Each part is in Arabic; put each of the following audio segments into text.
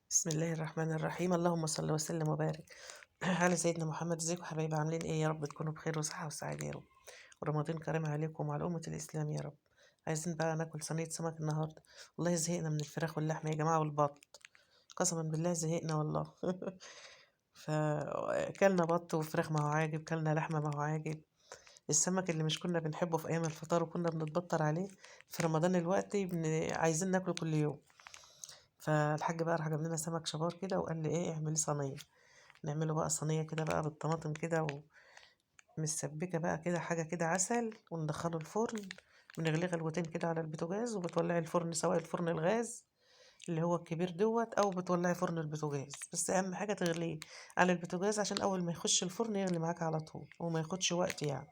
بسم الله الرحمن الرحيم، اللهم صل وسلم وبارك على سيدنا محمد. ازيكم حبايبي؟ عاملين ايه؟ يا رب تكونوا بخير وصحة وسعادة يا رب، ورمضان كريم عليكم وعلى أمة الإسلام يا رب. عايزين بقى ناكل صينية سمك النهاردة. والله زهقنا من الفراخ واللحمة يا جماعة والبط، قسما بالله زهقنا والله. فكلنا بط وفراخ ما هو عاجب، كلنا لحمة ما هو عاجب. السمك اللي مش كنا بنحبه في أيام الفطار وكنا بنتبطر عليه، في رمضان الوقت عايزين ناكله كل يوم. فالحاج بقى راح جاب لنا سمك شبار كده وقال لي ايه اعملي صينيه. نعمله بقى صينيه كده بقى بالطماطم كده ومسبكه بقى كده حاجه كده عسل، وندخله الفرن ونغليه غلوتين كده على البوتاجاز. وبتولعي الفرن سواء الفرن الغاز اللي هو الكبير دوت او بتولعي فرن البوتاجاز، بس اهم حاجه تغليه على البوتاجاز عشان اول ما يخش الفرن يغلي معاك على طول وما ياخدش وقت يعني.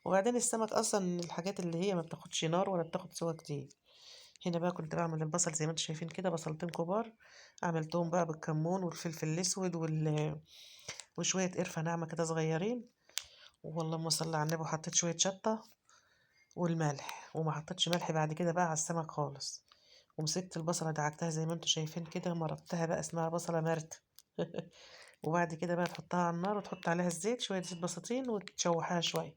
وبعدين السمك اصلا من الحاجات اللي هي ما بتاخدش نار ولا بتاخد سوا كتير. هنا بقى كنت بعمل البصل زي ما انتم شايفين كده، بصلتين كبار عملتهم بقى بالكمون والفلفل الاسود وشويه قرفه ناعمه كده صغيرين. واللهم صل على النبي، وحطيت شويه شطه والملح، وما حطيتش ملح بعد كده بقى على السمك خالص. ومسكت البصله دعكتها زي ما انتم شايفين كده، مرقتها بقى اسمها بصله مرت. وبعد كده بقى تحطها على النار وتحط عليها الزيت، شويه زيت بسيطين وتشوحها شويه،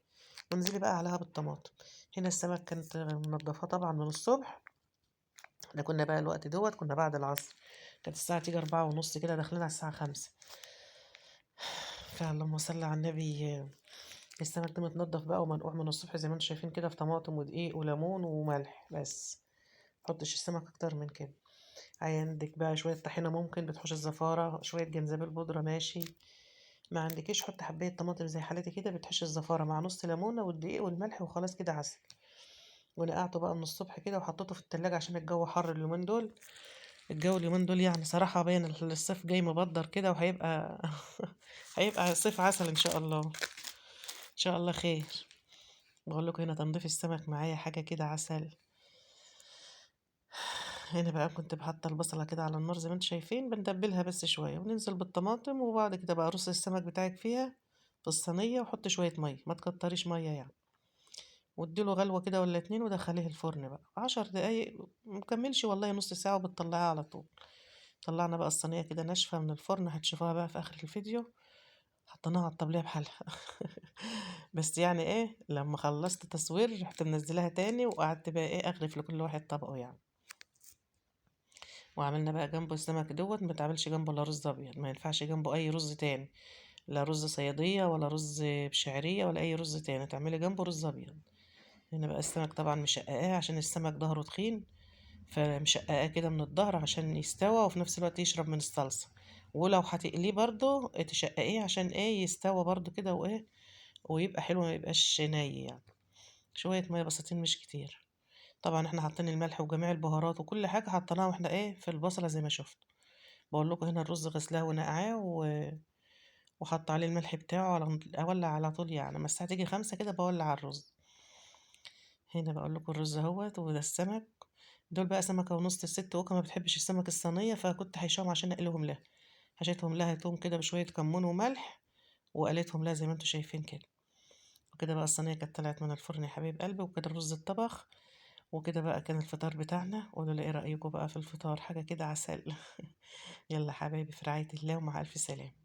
وانزلي بقى عليها بالطماطم. هنا السمك كانت منضفاه طبعا من الصبح. احنا كنا بقى الوقت دوت كنا بعد العصر، كانت الساعة تيجي 4:30 كده، داخلين على الساعة 5. فاللهم صل على النبي. السمك ده متنضف بقى ومنقوع من الصبح زي ما انتم شايفين كده، في طماطم ودقيق وليمون وملح بس. متحطش السمك أكتر من كده. عندك بقى شوية طحينة، ممكن بتحوش الزفارة، شوية جنزبيل بودرة ماشي. ما عندكيش حط حباية طماطم زي حالتي كده بتحش الزفارة، مع نص ليمونة والدقيق والملح وخلاص كده عسل. ونقعته بقى من الصبح كده وحطيته في التلاجة عشان الجو حر اليومين دول. الجو اليومين دول يعني صراحة باين الصيف جاي مبدر كده، وهيبقى هيبقى صيف عسل ان شاء الله، ان شاء الله خير. بقول لكم هنا تنظيف السمك معايا حاجة كده عسل. هنا بقى كنت بحط البصلة كده على النار زي ما انتم شايفين، بندبلها بس شوية وننزل بالطماطم، وبعد كده بقى رص السمك بتاعك فيها في الصينية، وحط شوية مية، ما تكتريش مية يعني. واديله غلوة كده ولا اتنين ودخليه الفرن بقى 10 دقايق، مكملش والله نص ساعة، وبتطلعها على طول. طلعنا بقى الصينية كده ناشفة من الفرن، هتشوفوها بقى في آخر الفيديو. حطيناها على الطبلية بحالها. بس يعني ايه، لما خلصت تصوير رحت منزلها تاني وقعدت بقى ايه اغرف لكل واحد طبقه يعني. وعملنا بقى جنبه السمك دوت، ما تعملش جنبه الا رز ابيض، ما ينفعش جنبه اي رز تاني، لا رز صيادية ولا رز بشعرية ولا اي رز تاني، تعملي جنبه رز ابيض. هنا بقى السمك طبعا مشققاه عشان السمك ظهره تخين، فمشققاه كده من الظهر عشان يستوى وفي نفس الوقت يشرب من الصلصة. ولو هتقليه برضه تشققيه عشان ايه يستوى برضه كده وايه، ويبقى حلو ما يبقاش ني يعني. شوية مية بسيطين مش كتير. طبعا احنا حاطين الملح وجميع البهارات وكل حاجة حطيناها واحنا ايه في البصلة زي ما شفت. بقول لكم هنا الرز غسلاه ونقعاه وحط عليه الملح بتاعه اولع على طول يعني، لما الساعة تيجي 5 كده بولع على الرز. هنا بقول لكم الرز اهوت وده السمك. دول بقى سمكة ونص، الست وكا ما بتحبش السمك الصينية، فكنت حيشاهم عشان اقلهم لها. حشيتهم لها توم كده بشوية كمون وملح، وقليتهم لها زي ما انتم شايفين كده. وكده بقى الصينية كانت طلعت من الفرن يا حبيب قلبي، وكده الرز اتطبخ. وكده بقى كان الفطار بتاعنا. قولوا لي ايه رأيكم بقى في الفطار، حاجة كده عسل. يلا حبايبي، في رعاية الله ومع ألف سلامة.